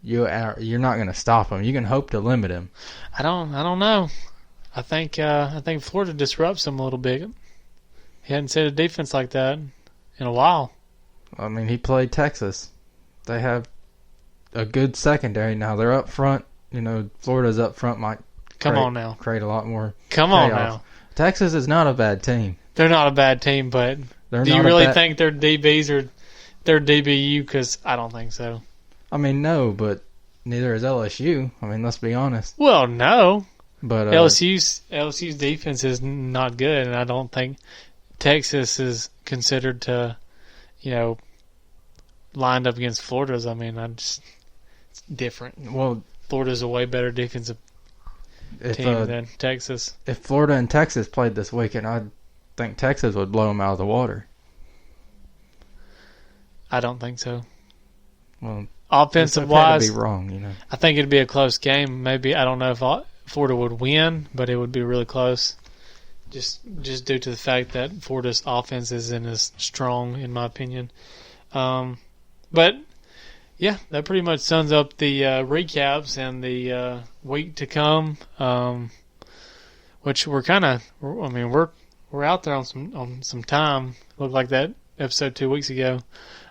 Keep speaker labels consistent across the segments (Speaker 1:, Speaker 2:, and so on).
Speaker 1: you're not going to stop him. You can hope to limit him.
Speaker 2: I don't know. I think Florida disrupts him a little bit. He hadn't seen a defense like that in a while.
Speaker 1: I mean, he played Texas. They have a good secondary now. They're up front. Florida's up front might create a lot more
Speaker 2: on now.
Speaker 1: Texas is not a bad team.
Speaker 2: They're not a bad team, but do you really think their DBs are their DBU? Because I don't think so.
Speaker 1: I mean, no, but neither is LSU. I mean, let's be honest.
Speaker 2: Well, no.
Speaker 1: But
Speaker 2: LSU's defense is not good, and I don't think Texas is considered to, lined up against Florida's. I mean, it's different.
Speaker 1: Well,
Speaker 2: Florida's a way better defensive team than Texas.
Speaker 1: If Florida and Texas played this weekend, I think Texas would blow them out of the water.
Speaker 2: I don't think so.
Speaker 1: Well,
Speaker 2: offensive-wise,
Speaker 1: it's okay to be wrong,
Speaker 2: I think it'd be a close game. Maybe, I don't know if Florida would win, but it would be really close. Just due to the fact that Florida's offense isn't as strong, in my opinion. But yeah, that pretty much sums up the recaps and the week to come. Which we're out there on some time. Looked like that episode 2 weeks ago.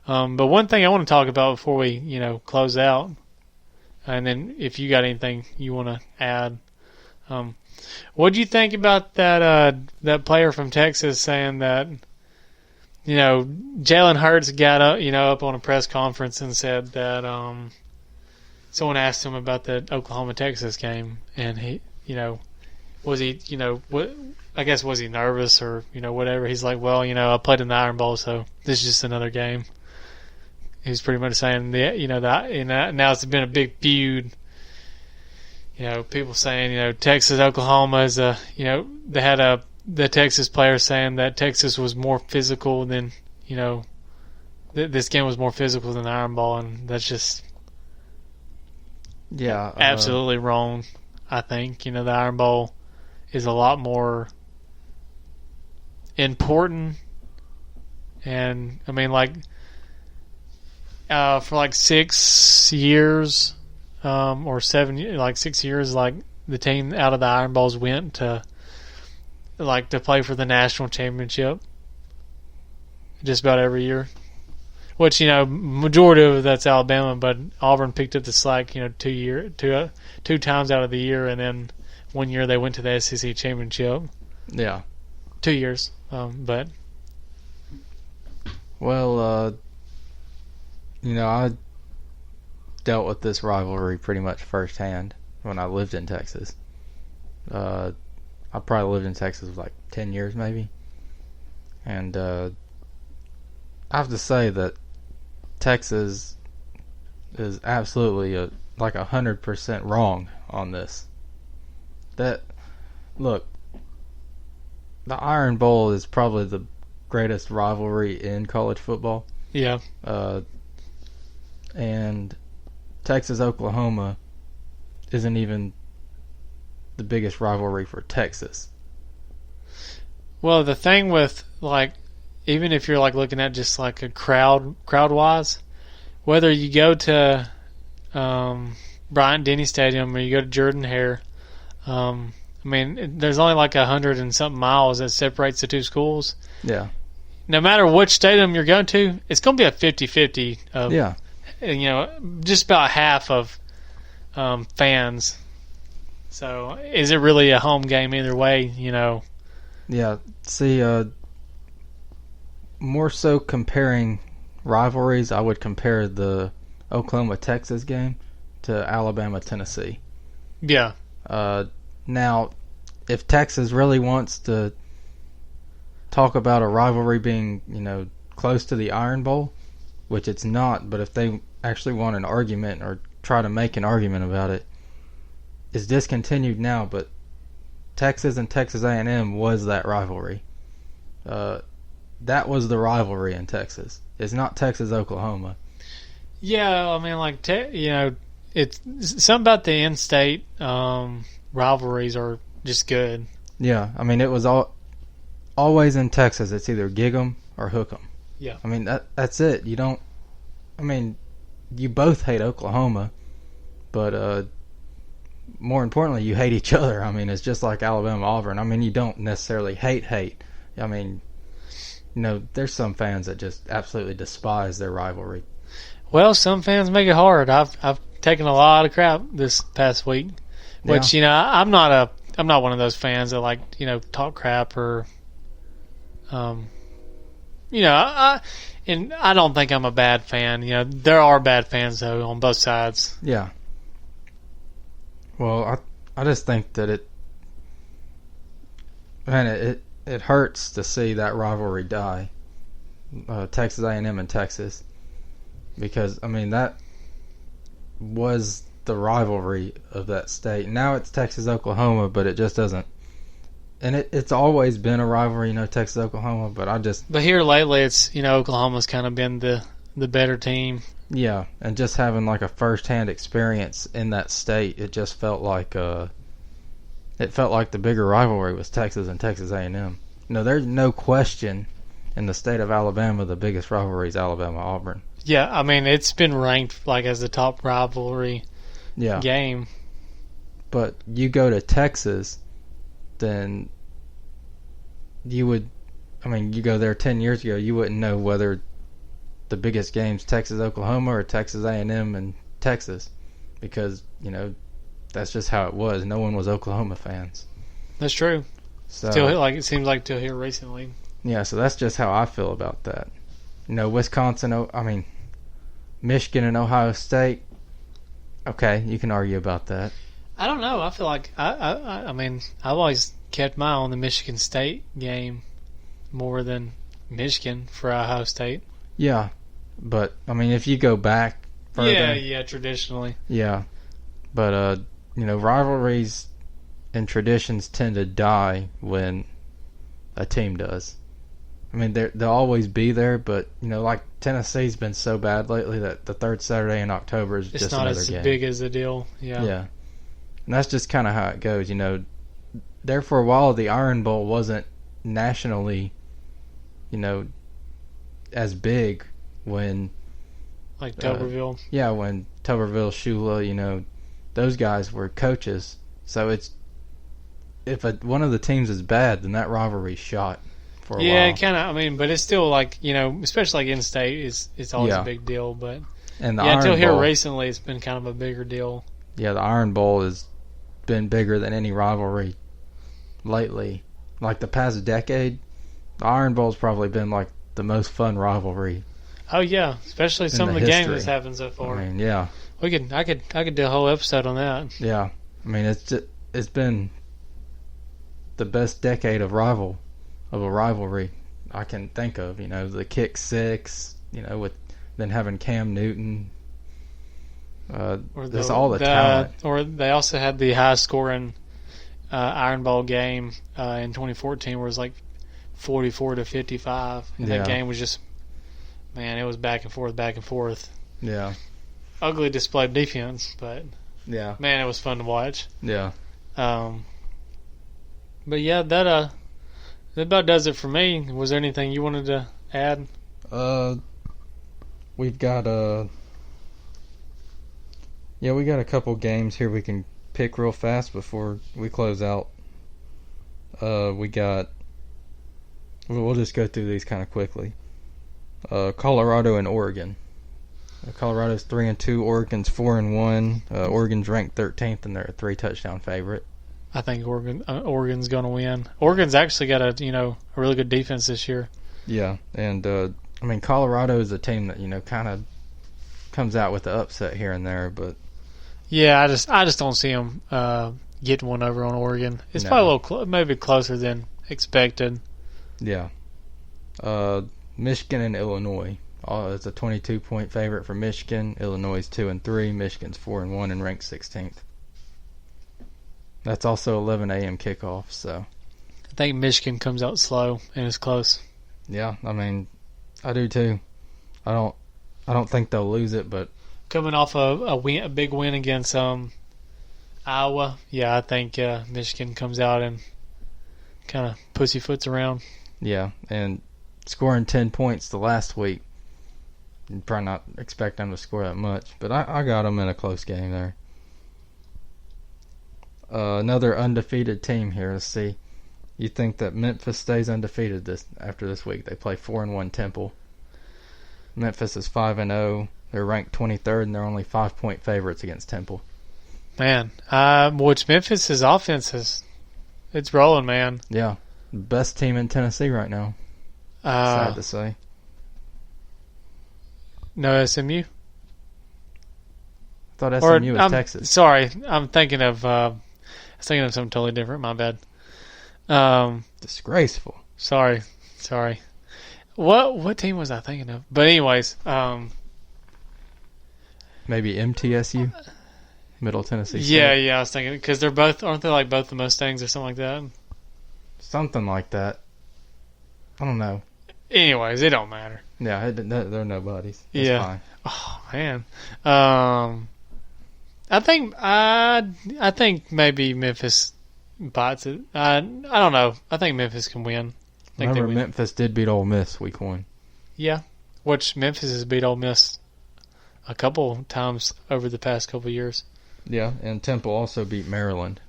Speaker 2: But one thing I want to talk about before we close out, and then if you got anything you want to add. What do you think about that player from Texas saying that, Jalen Hurts got up on a press conference and said that someone asked him about the Oklahoma-Texas game, and he, was he, was he nervous or, whatever? He's like, well, I played in the Iron Bowl, so this is just another game. He's pretty much saying that, now it's been a big feud. People saying, Texas, Oklahoma is they had the Texas players saying that Texas was more physical than, this game was more physical than the Iron Bowl, and that's just absolutely wrong. I think, the Iron Bowl is a lot more important, and I mean, for 6 years. Or 7 years, 6 years, the team out of the Iron Bowls went to play for the national championship just about every year. Which, majority of that's Alabama, but Auburn picked up the slack, 2 times out of the year, and then 1 year they went to the SEC championship.
Speaker 1: Yeah.
Speaker 2: 2 years, but.
Speaker 1: Well, I dealt with this rivalry pretty much firsthand when I lived in Texas. I probably lived in Texas for 10 years maybe. And I have to say that Texas is absolutely 100% wrong on this. Look, the Iron Bowl is probably the greatest rivalry in college football.
Speaker 2: Yeah.
Speaker 1: And Texas, Oklahoma isn't even the biggest rivalry for Texas.
Speaker 2: Well, the thing with even if you're looking at just a crowd wise, whether you go to Bryant-Denny Stadium or you go to Jordan-Hare, there's only 100 and something miles that separates the two schools.
Speaker 1: Yeah.
Speaker 2: No matter which stadium you're going to, it's going to be a 50-50 of just about half of fans. So is it really a home game either way?
Speaker 1: Yeah. See, more so comparing rivalries, I would compare the Oklahoma-Texas game to Alabama-Tennessee.
Speaker 2: Yeah.
Speaker 1: Now, if Texas really wants to talk about a rivalry being, close to the Iron Bowl, which it's not, but if they actually want an argument or try to make an argument about it, it's discontinued now, but Texas and Texas A&M was that rivalry. That was the rivalry in Texas. It's not Texas-Oklahoma.
Speaker 2: Yeah, it's something about the in-state rivalries are just good.
Speaker 1: Yeah, it was always in Texas. It's either gig 'em or hook 'em.
Speaker 2: Yeah.
Speaker 1: That's it. You don't. You both hate Oklahoma, but more importantly, you hate each other. I mean, it's just like Alabama Auburn. I mean, you don't necessarily hate. I mean, there's some fans that just absolutely despise their rivalry.
Speaker 2: Well, some fans make it hard. I've taken a lot of crap this past week, which I'm not one of those fans that like talk crap or and I don't think I'm a bad fan. There are bad fans though on both sides.
Speaker 1: Yeah. Well, I just think that it hurts to see that rivalry die. Texas A&M and Texas. Because, I mean, that was the rivalry of that state. Now it's Texas-Oklahoma, but it just doesn't. And it's always been a rivalry, Texas-Oklahoma, But
Speaker 2: here lately, it's, Oklahoma's kind of been the better team.
Speaker 1: Yeah, and just having, like, a first-hand experience in that state, it just felt like, the bigger rivalry was Texas and Texas A&M. There's no question in the state of Alabama the biggest rivalry is Alabama-Auburn.
Speaker 2: Yeah, I mean, it's been ranked like as the top rivalry game.
Speaker 1: But you go to Texas, then you go there 10 years ago, you wouldn't know whether the biggest game's Texas-Oklahoma or Texas A&M and Texas. Because, that's just how it was. No one was Oklahoma fans.
Speaker 2: That's true.
Speaker 1: So,
Speaker 2: it seems like till here recently.
Speaker 1: Yeah, so that's just how I feel about that. Michigan and Ohio State. Okay, you can argue about that.
Speaker 2: I don't know. I feel like I've always kept my eye on the Michigan State game more than Michigan for Ohio State.
Speaker 1: Yeah, but if you go back further,
Speaker 2: yeah, traditionally,
Speaker 1: yeah, but rivalries and traditions tend to die when a team does. They'll always be there, but like Tennessee's been so bad lately that the third Saturday in October is just another game. It's not
Speaker 2: as big as a deal. Yeah.
Speaker 1: Yeah, and that's just kind of how it goes. There for a while the Iron Bowl wasn't nationally, as big when
Speaker 2: like Tuberville.
Speaker 1: When Tuberville, Shula, those guys were coaches. So if one of the teams is bad, then that rivalry's shot. For a while.
Speaker 2: Kind of. But it's still like especially like in state, it's always a big deal. But
Speaker 1: and
Speaker 2: until here recently, it's been kind of a bigger deal.
Speaker 1: Yeah, the Iron Bowl has been bigger than any rivalry lately. Like the past decade, the Iron Bowl's probably been like the most fun rivalry.
Speaker 2: Oh yeah, especially some of the games that's happened so far.
Speaker 1: Yeah,
Speaker 2: I could do a whole episode on that.
Speaker 1: Yeah, it's been the best decade of a rivalry I can think of. The kick six, with then having Cam Newton, all the talent.
Speaker 2: Or they also had the high scoring Iron Bowl game in 2014 where it was like 44-55, and that game was just, man, it was back and forth.
Speaker 1: Yeah,
Speaker 2: ugly display of defense, but
Speaker 1: yeah,
Speaker 2: man, it was fun to watch.
Speaker 1: Yeah.
Speaker 2: But yeah, that about does it for me. Was there anything you wanted to add?
Speaker 1: We've got we got a couple games here we can pick real fast before we close out. We'll just go through these kind of quickly. Colorado and Oregon. Colorado's 3-2. Oregon's 4-1. Oregon's ranked 13th, and they're a 3-touchdown favorite.
Speaker 2: I think Oregon's going to win. Oregon's actually got a really good defense this year.
Speaker 1: Yeah, and Colorado is a team that kind of comes out with the upset here and there, but
Speaker 2: yeah, I just don't see them getting one over on Oregon. It's probably a little maybe closer than expected.
Speaker 1: Yeah. Michigan and Illinois. It's a 22-point favorite for Michigan. Illinois is 2-3. Michigan's 4-1 and ranked 16th. That's also 11 a.m. kickoff. So
Speaker 2: I think Michigan comes out slow and is close.
Speaker 1: Yeah, I do too. I don't think they'll lose it, but
Speaker 2: coming off a big win against Iowa, yeah, I think Michigan comes out and kind of pussyfoots around.
Speaker 1: Yeah, and scoring 10 points the last week, you'd probably not expect them to score that much, but I got them in a close game there. Another undefeated team here. Let's see. You think that Memphis stays undefeated after this week? They play 4-1 Temple. Memphis is 5-0. They're ranked 23rd, and they're only 5-point favorites against Temple.
Speaker 2: Man, which Memphis's offense it's rolling, man.
Speaker 1: Yeah, best team in Tennessee right now. Sad to say.
Speaker 2: No SMU.
Speaker 1: I thought SMU was Texas.
Speaker 2: Sorry, I'm thinking of something totally different. My bad.
Speaker 1: Disgraceful.
Speaker 2: Sorry. What team was I thinking of? But anyways,
Speaker 1: maybe MTSU, Middle Tennessee State.
Speaker 2: Yeah, I was thinking because aren't they like both the Mustangs or something like that?
Speaker 1: Something like that. I don't know.
Speaker 2: Anyways, it don't matter.
Speaker 1: Yeah, they're nobodies. That's fine.
Speaker 2: Oh man. I think maybe Memphis bites it. I don't know. I think Memphis can win.
Speaker 1: Remember, Memphis did beat Ole Miss week 1.
Speaker 2: Yeah, which Memphis has beat Ole Miss a couple times over the past couple years.
Speaker 1: Yeah, and Temple also beat Maryland.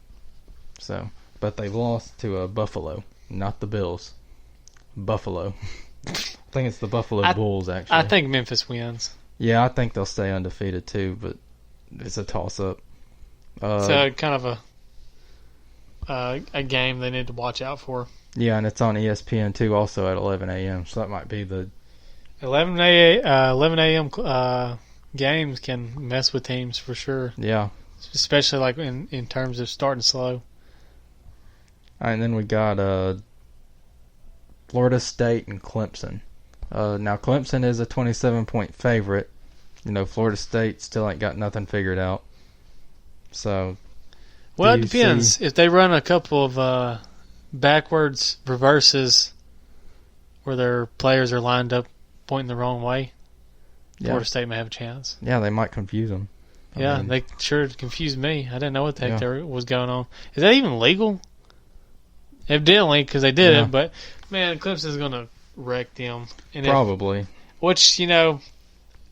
Speaker 1: So, but they lost to Buffalo, not the Bills. Buffalo. I think it's the Buffalo Bulls, actually.
Speaker 2: I think Memphis wins.
Speaker 1: Yeah, I think they'll stay undefeated too, but it's a toss-up.
Speaker 2: It's kind of a game they need to watch out for.
Speaker 1: Yeah, and it's on ESPN too, also at 11 a.m. So that might be the
Speaker 2: 11 a.m. Games can mess with teams for sure.
Speaker 1: Yeah,
Speaker 2: especially like in terms of starting slow.
Speaker 1: All right, and then we got Florida State and Clemson. Now Clemson is a 27-point favorite. You know, Florida State still ain't got nothing figured out. So,
Speaker 2: well, it depends. If they run a couple of backwards reverses where their players are lined up pointing the wrong way, Florida State may have a chance.
Speaker 1: Yeah, they might confuse them.
Speaker 2: I mean, they sure confused me. I didn't know what the heck there was going on. Is that even legal? Evidently, because they did it. But, man, Clemson's going to wreck them. And
Speaker 1: probably.
Speaker 2: Which, no,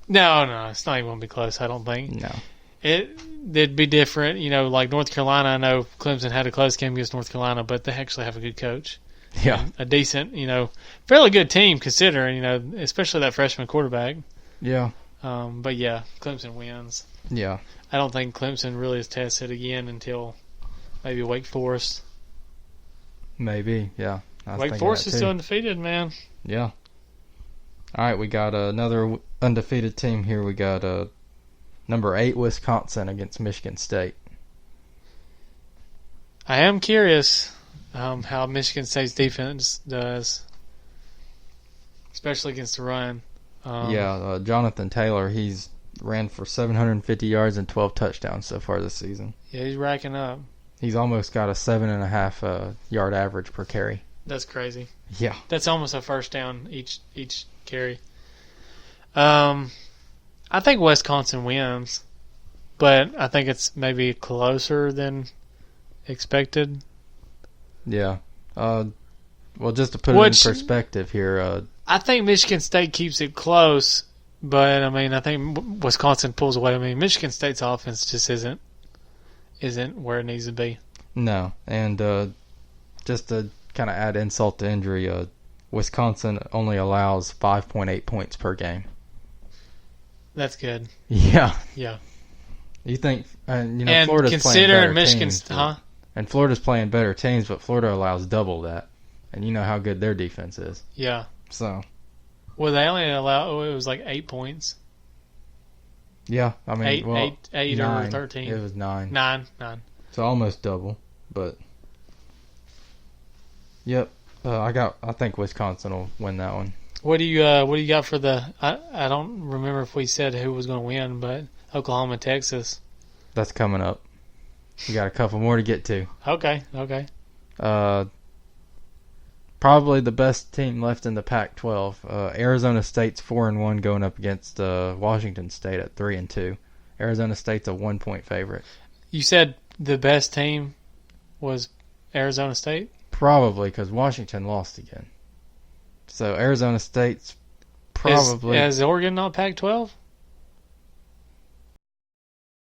Speaker 2: it's not even going to be close, I don't think.
Speaker 1: No.
Speaker 2: It'd be different. Like North Carolina, I know Clemson had a close game against North Carolina, but they actually have a good coach.
Speaker 1: Yeah.
Speaker 2: A decent, fairly good team considering, especially that freshman quarterback.
Speaker 1: Yeah.
Speaker 2: But, yeah, Clemson wins.
Speaker 1: Yeah.
Speaker 2: I don't think Clemson really is tested again until maybe Wake Forest.
Speaker 1: Maybe, yeah.
Speaker 2: Wake Forest is still undefeated, man.
Speaker 1: Yeah. All right, we got another undefeated team here. We got number 8 Wisconsin against Michigan State.
Speaker 2: I am curious how Michigan State's defense does, especially against the run.
Speaker 1: Jonathan Taylor, he's ran for 750 yards and 12 touchdowns so far this season.
Speaker 2: Yeah, he's racking up. He's
Speaker 1: almost got a 7.5 yard average per carry.
Speaker 2: That's crazy.
Speaker 1: Yeah.
Speaker 2: That's almost a first down each carry. I think Wisconsin wins, but I think it's maybe closer than expected.
Speaker 1: Yeah. Well, just to put it in perspective here.
Speaker 2: I think Michigan State keeps it close, but, I think Wisconsin pulls away. Michigan State's offense just isn't where it needs to be. No,
Speaker 1: and just to kind of add insult to injury, Wisconsin only allows 5.8 points per game.
Speaker 2: That's good.
Speaker 1: Yeah.
Speaker 2: Yeah.
Speaker 1: You think,
Speaker 2: and
Speaker 1: Florida's playing better
Speaker 2: Michigan,
Speaker 1: teams. And Florida's playing better teams, but Florida allows double that. And you know how good their defense is.
Speaker 2: Yeah.
Speaker 1: So.
Speaker 2: Well, they only allow, it was like 8 points.
Speaker 1: Yeah,
Speaker 2: eight
Speaker 1: 9,
Speaker 2: or 13.
Speaker 1: It was 9.
Speaker 2: 9.
Speaker 1: So almost double, but yep. I think Wisconsin will win that one.
Speaker 2: What do you got for the? I don't remember if we said who was going to win, but Oklahoma, Texas.
Speaker 1: That's coming up. We got a couple more to get to.
Speaker 2: Okay.
Speaker 1: Probably the best team left in the Pac-12. Arizona State's 4-1 going up against Washington State at 3-2. Arizona State's a 1-point favorite.
Speaker 2: You said the best team was Arizona State?
Speaker 1: Probably, because Washington lost again. So Arizona State's probably...
Speaker 2: Is Oregon not Pac-12?